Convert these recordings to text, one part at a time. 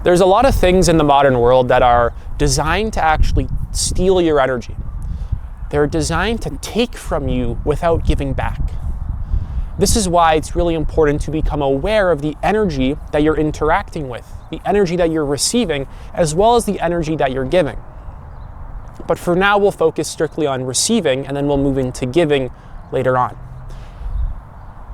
There's a lot of things in the modern world that are designed to actually steal your energy. They're designed to take from you without giving back. This is why it's really important to become aware of the energy that you're interacting with, the energy that you're receiving, as well as the energy that you're giving. But for now, we'll focus strictly on receiving, and then we'll move into giving later on.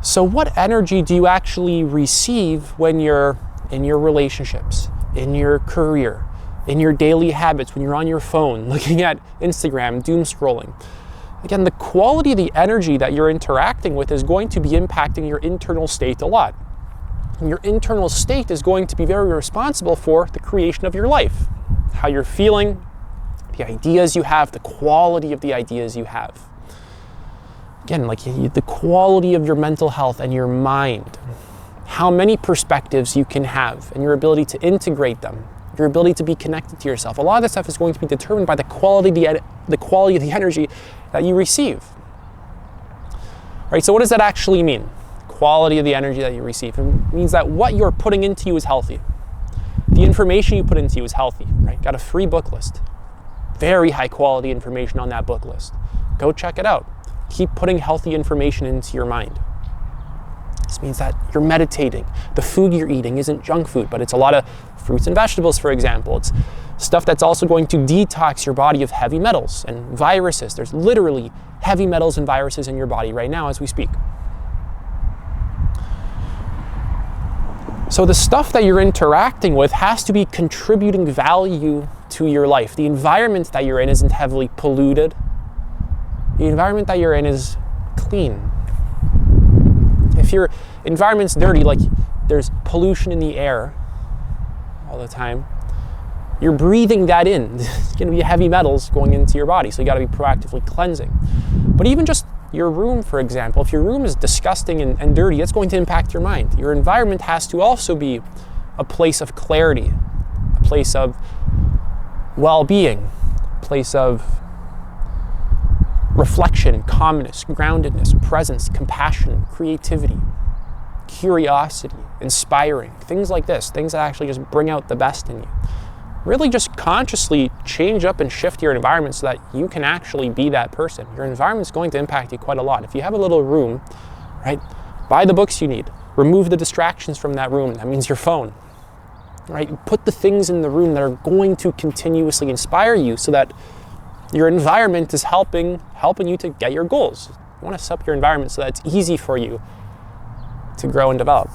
So what energy do you actually receive when you're in your relationships, in your career, in your daily habits, when you're on your phone, looking at Instagram, doom scrolling? Again, the quality of the energy that you're interacting with is going to be impacting your internal state a lot. And your internal state is going to be very responsible for the creation of your life, how you're feeling, the ideas you have, the quality of the ideas you have. Again, like the quality of your mental health and your mind, how many perspectives you can have and your ability to integrate them, your ability to be connected to yourself. A lot of this stuff is going to be determined by the quality of the energy that you receive. Right, so what does that actually mean? Quality of the energy that you receive. It means that what you're putting into you is healthy. The information you put into you is healthy, right? Got a free book list. Very high quality information on that book list. Go check it out. Keep putting healthy information into your mind. This means that you're meditating. The food you're eating isn't junk food, but it's a lot of fruits and vegetables, for example. It's stuff that's also going to detox your body of heavy metals and viruses. There's literally heavy metals and viruses in your body right now as we speak. So the stuff that you're interacting with has to be contributing value to your life. The environment that you're in isn't heavily polluted. The environment that you're in is clean. If your environment's dirty, like there's pollution in the air all the time, you're breathing that in. It's going to be heavy metals going into your body, so you got to be proactively cleansing. But even just your room, for example, if your room is disgusting and dirty, it's going to impact your mind. Your environment has to also be a place of clarity, a place of well-being, a place of reflection, calmness, groundedness, presence, compassion, creativity, curiosity, inspiring, things like this, things that actually just bring out the best in you. Really just consciously change up and shift your environment so that you can actually be that person. Your environment's going to impact you quite a lot. If you have a little room, right, buy the books you need, remove the distractions from that room. That means your phone, right? Put the things in the room that are going to continuously inspire you so that your environment is helping you to get your goals. You want to set up your environment so that it's easy for you to grow and develop.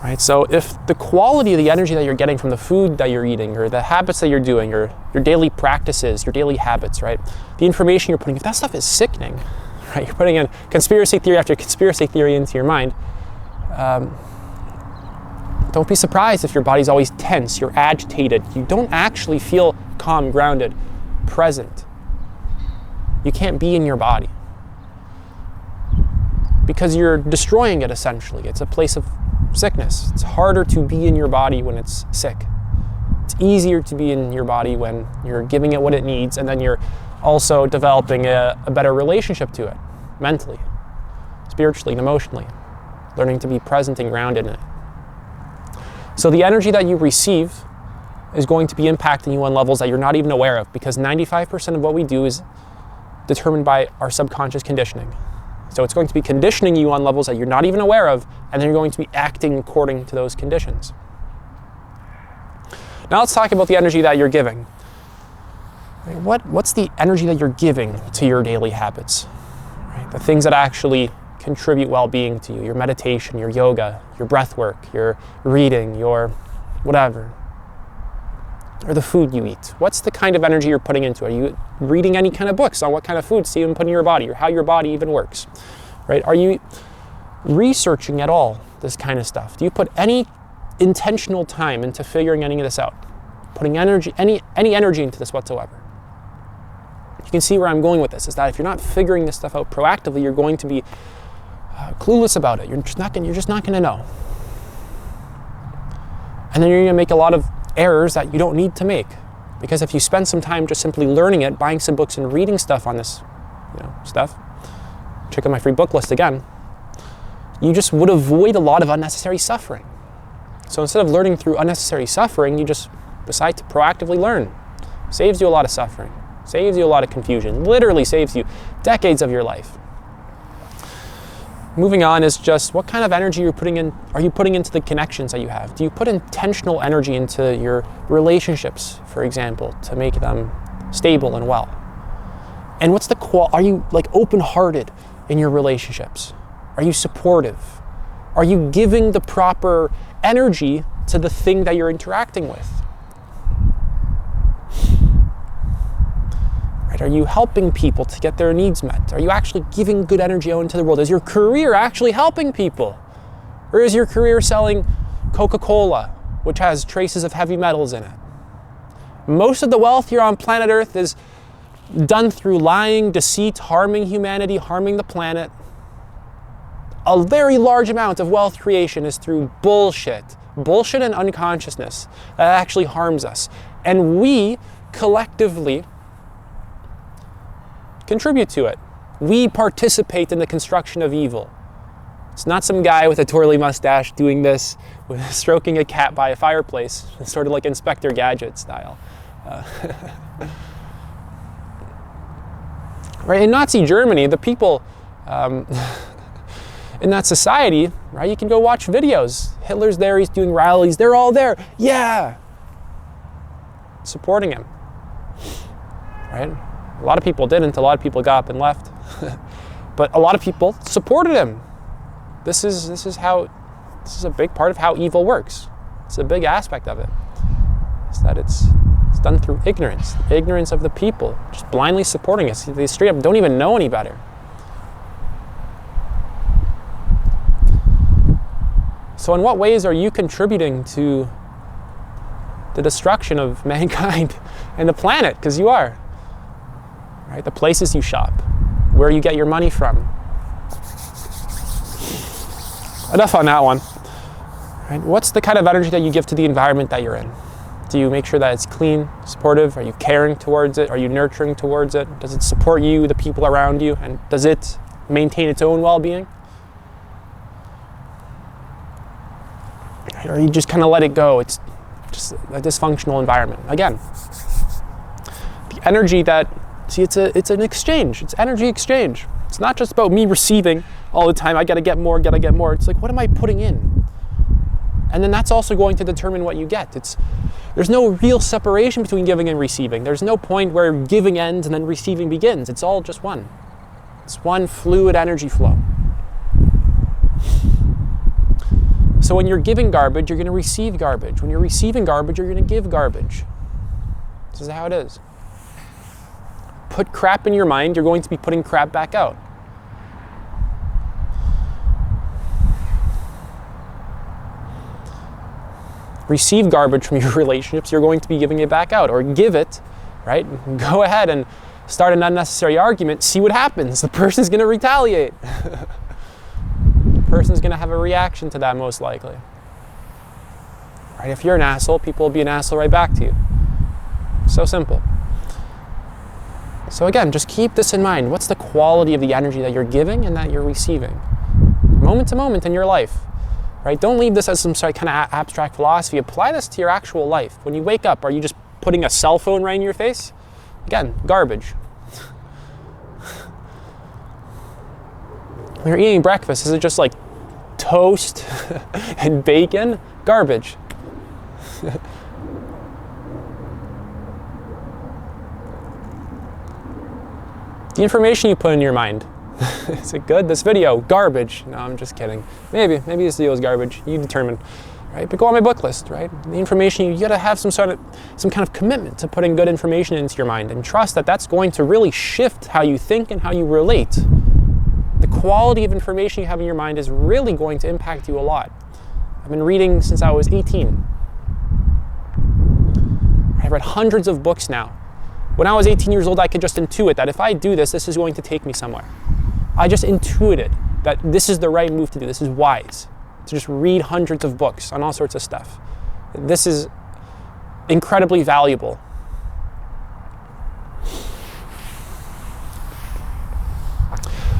Right? So if the quality of the energy that you're getting from the food that you're eating, or the habits that you're doing, or your daily practices, your daily habits, right? The information you're putting, if that stuff is sickening, right? You're putting in conspiracy theory after conspiracy theory into your mind. Don't be surprised if your body's always tense, you're agitated, you don't actually feel calm, grounded, present. You can't be in your body because you're destroying it essentially. It's a place of sickness. It's harder to be in your body when it's sick. It's easier to be in your body when you're giving it what it needs, and then you're also developing a better relationship to it, mentally, spiritually, and emotionally, learning to be present and grounded in it. So the energy that you receive is going to be impacting you on levels that you're not even aware of, because 95% of what we do is determined by our subconscious conditioning. So it's going to be conditioning you on levels that you're not even aware of, and then you're going to be acting according to those conditions. Now let's talk about the energy that you're giving. What's the energy that you're giving to your daily habits? Right? The things that actually contribute well-being to you, your meditation, your yoga, your breath work, your reading, your whatever, or the food you eat. What's the kind of energy you're putting into it? Are you reading any kind of books on what kind of foods to even put in your body, or how your body even works, right? Are you researching at all this kind of stuff? Do you put any intentional time into figuring any of this out? Putting energy, any energy into this whatsoever? You can see where I'm going with this, is that if you're not figuring this stuff out proactively, you're going to be clueless about it. You're just not going to know. And then you're going to make a lot of errors that you don't need to make, because if you spend some time just simply learning it, buying some books and reading stuff on this, stuff, check out my free book list again, you just would avoid a lot of unnecessary suffering. So instead of learning through unnecessary suffering, you just decide to proactively learn. Saves you a lot of suffering, saves you a lot of confusion, literally saves you decades of your life. Moving on is just what kind of energy are you putting into the connections that you have? Do you put intentional energy into your relationships, for example, to make them stable and well? And what's are you like open-hearted in your relationships? Are you supportive? Are you giving the proper energy to the thing that you're interacting with? Right? Are you helping people to get their needs met? Are you actually giving good energy out into the world? Is your career actually helping people? Or is your career selling Coca-Cola, which has traces of heavy metals in it? Most of the wealth here on planet Earth is done through lying, deceit, harming humanity, harming the planet. A very large amount of wealth creation is through bullshit and unconsciousness that actually harms us. And we collectively contribute to it. We participate in the construction of evil. It's not some guy with a twirly mustache doing this, stroking a cat by a fireplace, sort of like Inspector Gadget style. Right, in Nazi Germany, the people in that society, right, you can go watch videos. Hitler's there, he's doing rallies, they're all there, yeah, supporting him, right? A lot of people didn't, a lot of people got up and left, but a lot of people supported him. This is a big part of how evil works. It's a big aspect of it. It's that it's done through ignorance of the people, just blindly supporting us. They straight up don't even know any better. So in what ways are you contributing to the destruction of mankind and the planet? Because you are. Right? The places you shop, where you get your money from. Enough on that one. Right? What's the kind of energy that you give to the environment that you're in? Do you make sure that it's clean, supportive? Are you caring towards it? Are you nurturing towards it? Does it support you, the people around you? And does it maintain its own well-being? Or you just kind of let it go? It's just a dysfunctional environment. Again, the energy that, see, it's an exchange. It's energy exchange. It's not just about me receiving all the time. I gotta get more. It's like, what am I putting in? And then that's also going to determine what you get. There's no real separation between giving and receiving. There's no point where giving ends and then receiving begins. It's all just one. It's one fluid energy flow. So when you're giving garbage, you're going to receive garbage. When you're receiving garbage, you're going to give garbage. This is how it is. Put crap in your mind, you're going to be putting crap back out. Receive garbage from your relationships, you're going to be giving it back out. Or give it, right? Go ahead and start an unnecessary argument, see what happens. The person's going to retaliate. The person's going to have a reaction to that, most likely. Right? If you're an asshole, people will be an asshole right back to you. So simple. So again, just keep this in mind. What's the quality of the energy that you're giving and that you're receiving? Moment to moment in your life. Right? Don't leave this as some sort of kind of abstract philosophy. Apply this to your actual life. When you wake up, are you just putting a cell phone right in your face? Again, garbage. When you're eating breakfast, is it just like toast and bacon? Garbage. The information you put in your mind. Is it good? This video, garbage. No, I'm just kidding. Maybe this video is garbage. You determine, right? But go on my book list, right? The information, you gotta have some kind of commitment to putting good information into your mind and trust that that's going to really shift how you think and how you relate. The quality of information you have in your mind is really going to impact you a lot. I've been reading since I was 18. I've read hundreds of books now. When I was 18 years old, I could just intuit that if I do this, this is going to take me somewhere. I just intuited that this is the right move to do. This is wise. To just read hundreds of books on all sorts of stuff. This is incredibly valuable.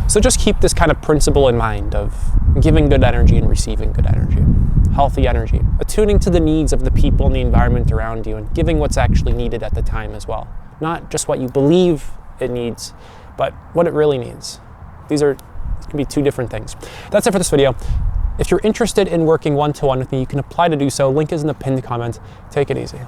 So just keep this kind of principle in mind of giving good energy and receiving good energy. healthy energy, attuning to the needs of the people and the environment around you, and giving what's actually needed at the time as well. Not just what you believe it needs, but what it really needs. These can be two different things. That's it for this video. If you're interested in working one-to-one with me, you can apply to do so. Link is in the pinned comment. Take it easy.